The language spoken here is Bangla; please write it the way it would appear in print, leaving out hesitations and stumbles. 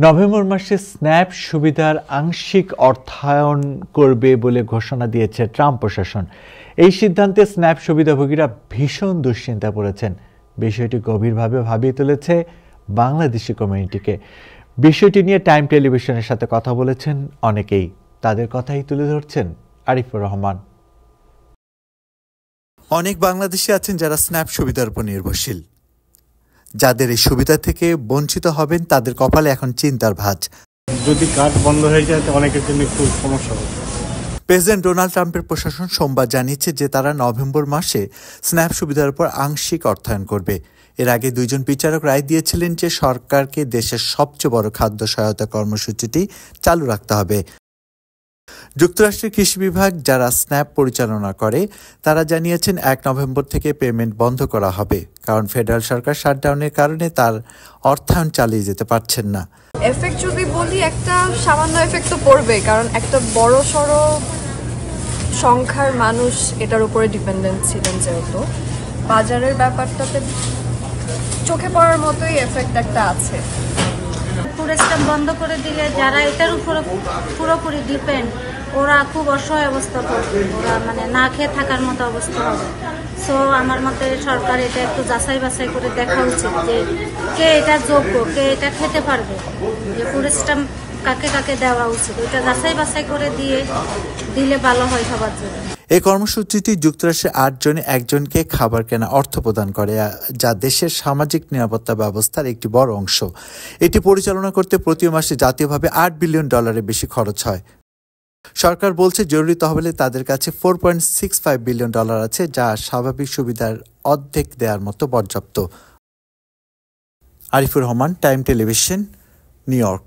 নভেম্বর মাসে স্ন্যাপ সুবিধার আংশিক অর্থায়ন করবে বলে ঘোষণা দিয়েছে ট্রাম্প প্রশাসন। এই সিদ্ধান্তে স্ন্যাপ সুবিধাভোগীরা ভীষণ দুশ্চিন্তায় পড়েছেন। বিষয়টি গভীরভাবে ভাবিয়ে তুলেছে বাংলাদেশি কমিউনিটিকে। বিষয়টি নিয়ে টাইম টেলিভিশনের সাথে কথা বলেছেন অনেকেই। তাদের কথাই তুলে ধরছেন আরিফুর রহমান। অনেক বাংলাদেশি আছেন যারা স্ন্যাপ সুবিধার উপর নির্ভরশীল। যাদের এই সুবিধা থেকে বঞ্চিত হবেন তাদের কপালে এখন চিন্তার ভাঁজ। যদি কার্ড বন্ধ হয়ে যায় তো অনেকের জন্য একটু সমস্যা হবে। প্রেসিডেন্ট ডোনাল্ড ট্রাম্পের প্রশাসন সোমবার জানিয়েছে যে তারা নভেম্বর মাসে স্ন্যাপ সুবিধার উপর আংশিক অর্থায়ন করবে। এর আগে দুইজন বিচারক রায় দিয়েছিলেন যে সরকারকে দেশের সবচেয়ে বড় খাদ্য সহায়তা কর্মসূচিটি চালু রাখতে হবে। যুক্তরাষ্ট্রের কৃষি বিভাগ যারা স্ন্যাপ পরিচালনা করে তারা জানিয়েছেন 1 নভেম্বর থেকে পেমেন্ট বন্ধ করা হবে, কারণ ফেডারেল সরকার শাটডাউনের কারণে তার অর্থায়ন চালিয়ে যেতে পারছেন না। এফেক্ট যদি বলি, একটা সামান্য এফেক্ট তো পড়বে, কারণ একটা বড় সড় সংখ্যার মানুষ এটার উপরে ডিপেন্ডেন্ট ছিলেন, যেহেতু বাজারের ব্যাপারটাতে চোখে পড়ার মতোই এফেক্ট একটা আছে। পুরো স্ট্যাম্প বন্ধ করে দিলে যারা এটার উপরে পুরোপুরি ডিপেন্ড, ওরা খুব অসহায় অবস্থা পড়বে, ওরা মানে না খেয়ে থাকার মতো অবস্থা হবে। সো আমার মতে সরকার এটা একটু যাচাই বাছাই করে দেখা উচিত যে কে এটা যোগ্য, কে এটা খেতে পারবে, যে পুরো স্ট্যাম্প কাকে কাকে দেওয়া উচিত, ওইটা যাচাই বাছাই করে দিলে ভালো হয় সবার জন্য। এই কর্মসূচিটি যুক্তরাষ্ট্রের 8 জনে একজনকে খাবার কেনা অর্থ প্রদান করে, যা দেশের সামাজিক নিরাপত্তা ব্যবস্থার একটি বড় অংশ। এটি পরিচালনা করতে প্রতি মাসে জাতীয়ভাবে $8 বিলিয়ন বেশি খরচ হয়। সরকার বলছে জরুরি তহবিলে তাদের কাছে $4.65 বিলিয়ন আছে, যা স্বাভাবিক সুবিধার অর্ধেক দেওয়ার মতো পর্যাপ্ত। Arifur Rahman, time television, new York.